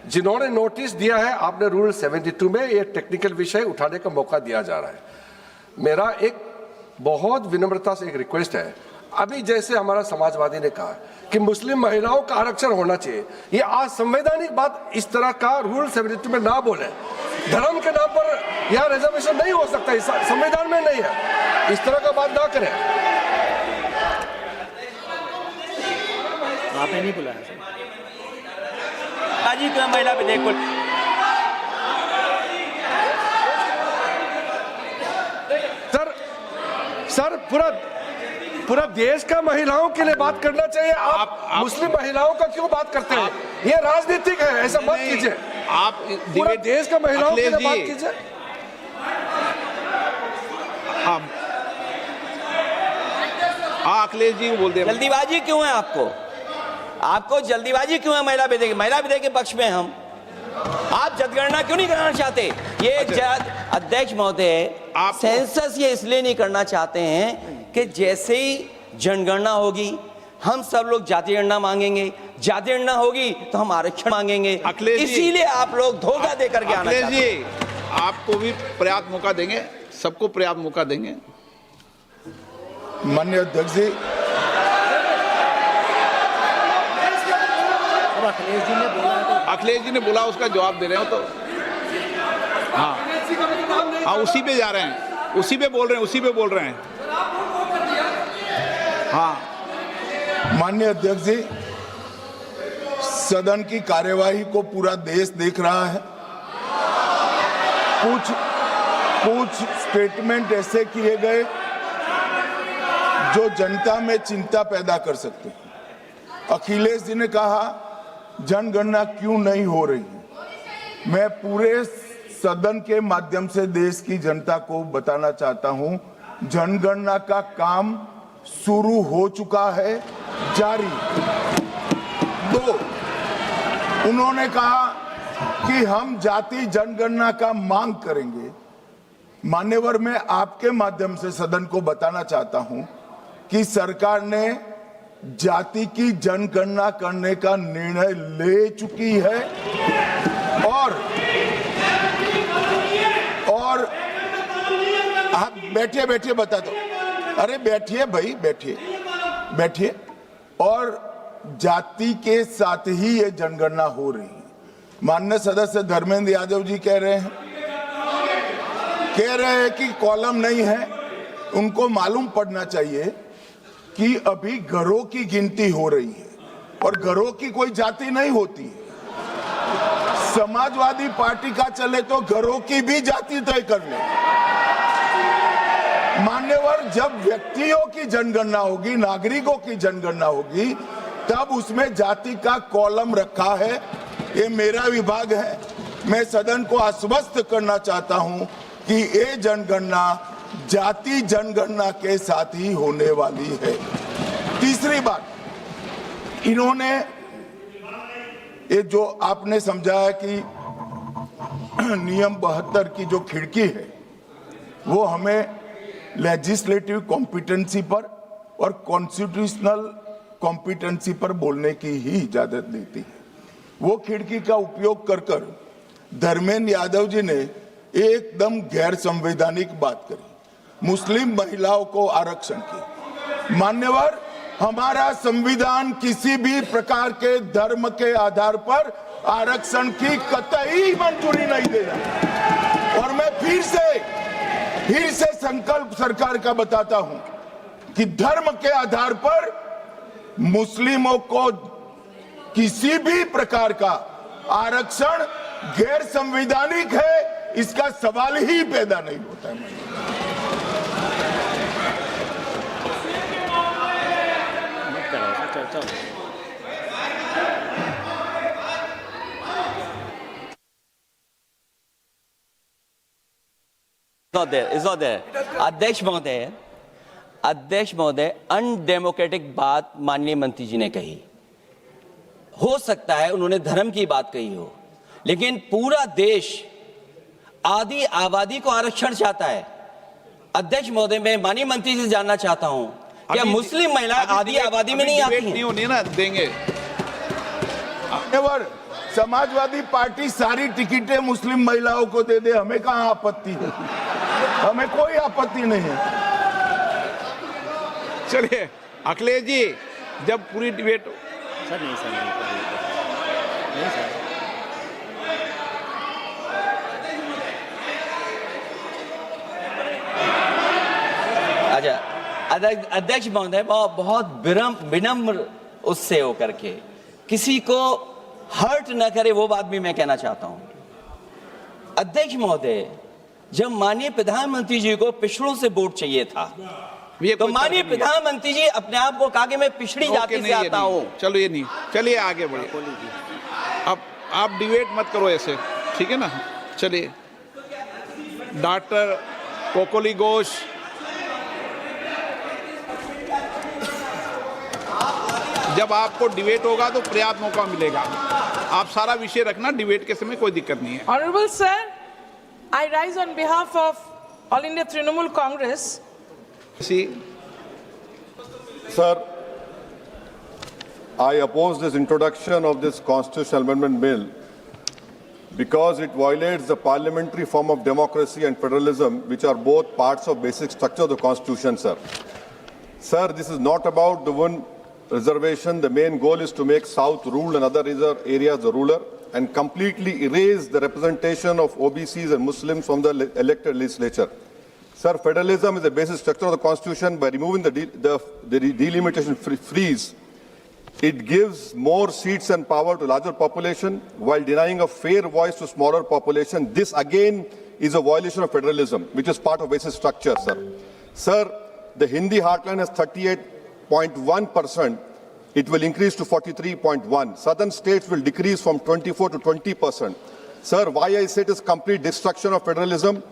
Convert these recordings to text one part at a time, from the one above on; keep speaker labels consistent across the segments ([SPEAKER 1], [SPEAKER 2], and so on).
[SPEAKER 1] जिन्होंने नोटिस दिया है, आपने रूल 72 में ये टेक्निकल विषय उठाने का मौका दिया जा रहा है। मेरा एक बहुत विनम्रता से एक रिक्वेस्ट है, अभी जैसे हमारा समाजवादी ने कहा कि मुस्लिम महिलाओं का आरक्षण होना चाहिए, ये असंवैधानिक बात इस तरह का रूल 72 में ना बोले। धर्म के नाम पर यह रिजर्वेशन नहीं हो सकता, संविधान में नहीं है, इस तरह का बात ना करें।
[SPEAKER 2] आपने नहीं बुलाया
[SPEAKER 3] जी को महिला विधेयक को
[SPEAKER 1] सर पूरा देश का महिलाओं के लिए बात करना चाहिए। आप मुस्लिम महिलाओं का क्यों बात करते हैं? ये राजनीतिक है, ऐसा मत कीजिए।
[SPEAKER 4] आप
[SPEAKER 1] पूरा देश का महिलाओं के लिए बात कीजिए।
[SPEAKER 4] हाँ अखिलेश जी को बोलते हैं।
[SPEAKER 3] जल्दीबाजी क्यों है आपको जल्दीबाजी क्यों है? महिला विधेयक के पक्ष में हम, आप जनगणना क्यों नहीं कराना चाहते? ये अध्यक्ष महोदय, सेंसस ये इसलिए नहीं करना चाहते हैं कि जैसे ही जनगणना होगी हम सब लोग जातीय गणना मांगेंगे, जातीय गणना होगी तो हम आरक्षण मांगेंगे, इसीलिए आप लोग धोखा दे करके आना चाहते हैं।
[SPEAKER 4] अखिलेश जी आपको भी पर्याप्त मौका देंगे, सबको पर्याप्त मौका देंगे।
[SPEAKER 5] माननीय अध्यक्ष जी,
[SPEAKER 4] अखिलेश जी ने बोला, उसका जवाब दे रहे हो तो हाँ उसी पे जा रहे हैं, उसी पे बोल रहे हैं। हाँ
[SPEAKER 5] माननीय अध्यक्ष जी, सदन की कार्यवाही को पूरा देश देख रहा है। कुछ स्टेटमेंट ऐसे किए गए जो जनता में चिंता पैदा कर सकते हैं। अखिलेश जी ने कहा जनगणना क्यों नहीं हो रही है। मैं पूरे सदन के माध्यम से देश की जनता को बताना चाहता हूं, जनगणना का काम शुरू हो चुका है, जारी। 2, उन्होंने कहा कि हम जाति जनगणना का मांग करेंगे। मान्यवर, मैं आपके माध्यम से सदन को बताना चाहता हूं कि सरकार ने जाति की जनगणना करने का निर्णय ले चुकी है और आप बैठिए बता दो। अरे बैठिए भाई, बैठिए। और जाति के साथ ही ये जनगणना हो रही है। माननीय सदस्य धर्मेंद्र यादव जी कह रहे हैं कि कॉलम नहीं है। उनको मालूम पड़ना चाहिए कि अभी घरों की गिनती हो रही है और घरों की कोई जाति नहीं होती है। समाजवादी पार्टी का चले तो घरों की भी जाति तय कर ले। मान्यवर, जब व्यक्तियों की जनगणना होगी, नागरिकों की जनगणना होगी, तब उसमें जाति का कॉलम रखा है। ये मेरा विभाग है। मैं सदन को आश्वस्त करना चाहता हूं कि ये जनगणना जाति जनगणना के साथ ही होने वाली है। तीसरी बात, इन्होंने ये जो आपने समझाया कि नियम 72 की जो खिड़की है वो हमें लेजिस्लेटिव कॉम्पिटेंसी पर और कॉन्स्टिट्यूशनल कॉम्पिटेंसी पर बोलने की ही इजाजत देती है। वो खिड़की का उपयोग कर धर्मेंद्र यादव जी ने एकदम गैर संवैधानिक बात करी, मुस्लिम महिलाओं को आरक्षण की। मान्यवर, हमारा संविधान किसी भी प्रकार के धर्म के आधार पर आरक्षण की कतई मंजूरी नहीं देगा। और मैं फिर से संकल्प सरकार का बताता हूं कि धर्म के आधार पर मुस्लिमों को किसी भी प्रकार का आरक्षण गैर संवैधानिक है, इसका सवाल ही पैदा नहीं होता है।
[SPEAKER 3] It's not there. अध्यक्ष महोदय, अनडेमोक्रेटिक बात माननीय मंत्री जी ने कही। हो सकता है उन्होंने धर्म की बात कही हो, लेकिन पूरा देश आदि आबादी को आरक्षण चाहता है। अध्यक्ष महोदय, मैं माननीय मंत्री से जानना चाहता हूं, क्या मुस्लिम महिला आदि आबादी में नहीं आती हैं?
[SPEAKER 4] नहीं होनी ना, देंगे।
[SPEAKER 5] समाजवादी पार्टी सारी टिकटें मुस्लिम महिलाओं को दे दे, हमें कहाँ आपत्ति है, हमें कोई आपत्ति नहीं है।
[SPEAKER 4] चलिए अखिलेश जी, जब पूरी डिबेट
[SPEAKER 2] सर नहीं सर नहीं सर
[SPEAKER 3] अच्छा, अध्यक्ष महोदय, बहुत विनम्र उससे होकर के किसी को हर्ट न करे, वो बात भी मैं कहना चाहता हूं। अध्यक्ष महोदय, जब माननीय प्रधानमंत्री जी को पिछड़ों से वोट चाहिए था, तो माननीय प्रधानमंत्री जी अपने आप को कहा कि मैं पिछड़ी जाति से आता हूं।
[SPEAKER 4] चलो ये नहीं, चलिए आगे बढ़िए। अब आप डिबेट मत करो ऐसे, ठीक है ना। चलिए डॉक्टर कोकोली घोष, जब आपको डिबेट होगा तो पर्याप्त मौका मिलेगा। आप सारा विषय रखना, डिबेट के समय कोई दिक्कत नहीं है।
[SPEAKER 6] Honorable sir, I rise on behalf of All India Trinamool Congress.
[SPEAKER 4] See,
[SPEAKER 7] Sir, I oppose this introduction of this constitutional amendment bill because it violates the parliamentary form of democracy and federalism, which are both parts of basic structure of the constitution, sir. Sir, this is not about the one reservation. The main goal is to make South rule and other areas the ruler and completely erase the representation of OBCs and Muslims from the elected legislature. Sir, federalism is the basic structure of the constitution. By removing the delimitation freeze, it gives more seats and power to larger population while denying a fair voice to smaller population. This again is a violation of federalism, which is part of basic structure, sir. Sir, the Hindi heartland has 38.1%. It will increase to 43.1%. Southern states will decrease from 24 to 20%. Sir, why I say it is complete destruction of federalism?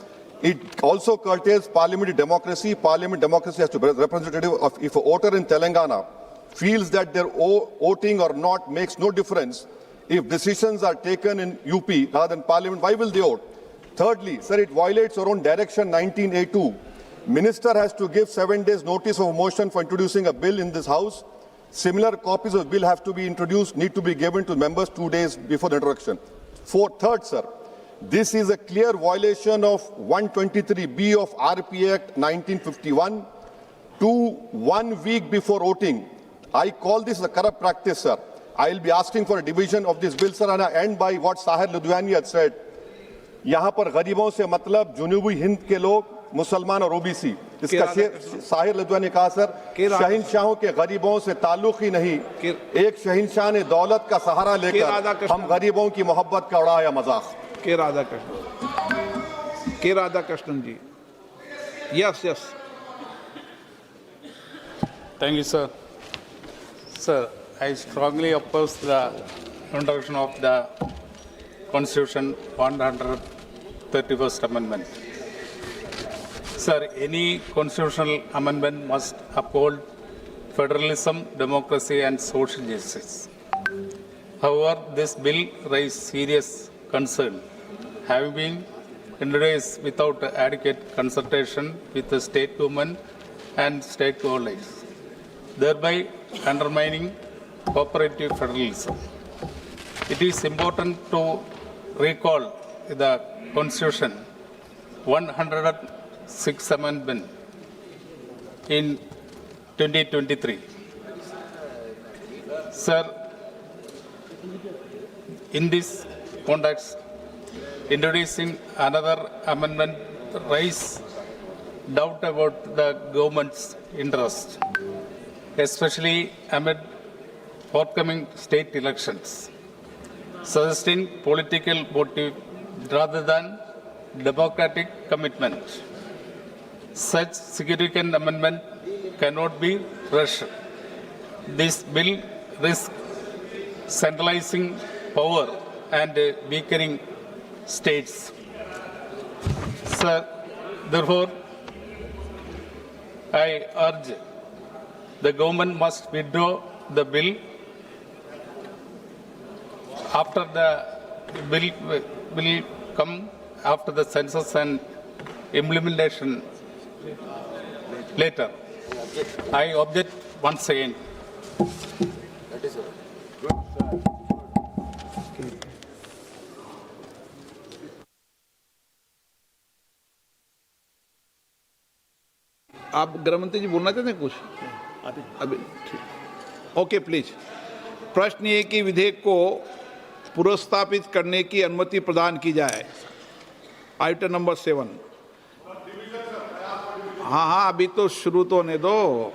[SPEAKER 7] It also curtails parliamentary democracy. Parliament democracy has to be representative of, if a voter in Telangana feels that their voting or not makes no difference, if decisions are taken in UP rather than parliament, why will they vote? Thirdly, sir, it violates our own direction 19A2. Minister has to give 7 days notice of motion for introducing a bill in this house. Similar copies of the bill have to be introduced, need to be given to members 2 days before the introduction. Third, sir, this is a clear violation of 123B of RP Act 1951 to 1 week before voting. I call this a corrupt practice, sir. I will be asking for a division of this bill, sir, and I end by what Sahir Ludhiani had said. यहाँ पर गरीबों से मतलब जुनूबी हिंद के लोग, मुसलमान और OBC, इसका साहिर लुधियानी ने कहा, सर, शहंशाहों के गरीबों से ताल्लुक ही नहीं, एक शहंशाह ने दौलत का सहारा लेकर हम गरीबों की मोहब्बत का उड़ाया मजाक।
[SPEAKER 4] के राधा कृष्णन जी, yes.
[SPEAKER 8] Thank you, sir. Sir, I strongly oppose the introduction of the Constitution 131st Amendment. Sir, any constitutional amendment must uphold federalism, democracy, and social justice. However, this bill raises serious concern, having been introduced without adequate consultation with the state government and stakeholders, thereby undermining cooperative federalism. It is important to recall the Constitution 106th Amendment in 2023. Sir, in this context, introducing another amendment raises doubt about the government's interest, especially amid forthcoming state elections, suggesting political motive rather than democratic commitment. Such significant amendment cannot be rushed. This bill risks centralizing power and weakening states. Sir, therefore, I urge the government must withdraw the bill after the bill will come after the census and implementation later. I object once again.
[SPEAKER 4] आप गृह मंत्री जी बोलना चाहते हैं कुछ? अभी ठीक। Okay please. प्रश्न ये कि विधेयक को पुनर्स्थापित करने की अनुमति प्रदान की जाए। Item number 7। हाँ, अभी तो शुरू तो होने दो।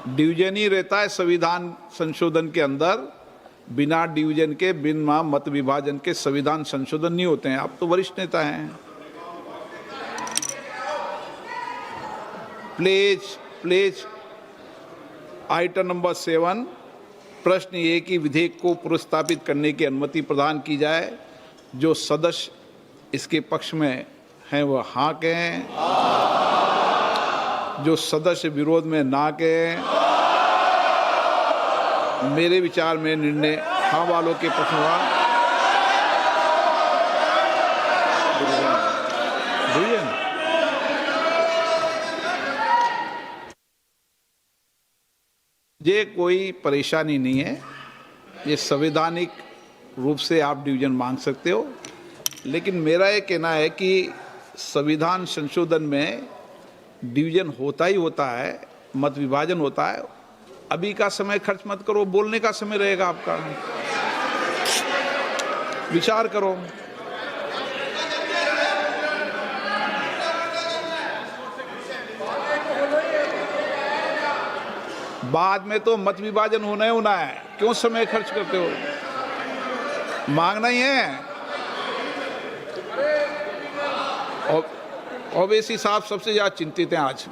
[SPEAKER 4] डिवीजन ही रहता है संविधान संशोधन के अंदर। बिना डिवीजन के, बिना मत विभाजन के संविधान संशोधन नहीं होते हैं। आप तो वरिष्ठ नेता हैं। प्लीज। Item number 7। प्रश्न ये कि विधेयक को पुनर्स्थापित करने की अनुमति प्रदान की जाए। जो सदस्य इसके पक्ष में हैं वह हाँ कहें, जो सदस्य विरोध में ना कहें। मेरे विचार में निर्णय हाँ वालों के पक्ष में हुआ। ये कोई परेशानी नहीं है। ये संवैधानिक रूप से आप डिवीजन मांग सकते हो, लेकिन मेरा ये कहना है कि संविधान संशोधन में डिवीजन होता ही होता है, मत विभाजन होता है। अभी का समय खर्च मत करो, बोलने का समय रहेगा आपका। विचार करो। बाद में तो मत विभाजन होना है। क्यों समय खर्च करते हो? मांगना ही है। ओवैसी साहब सबसे ज्यादा चिंतित हैं आज।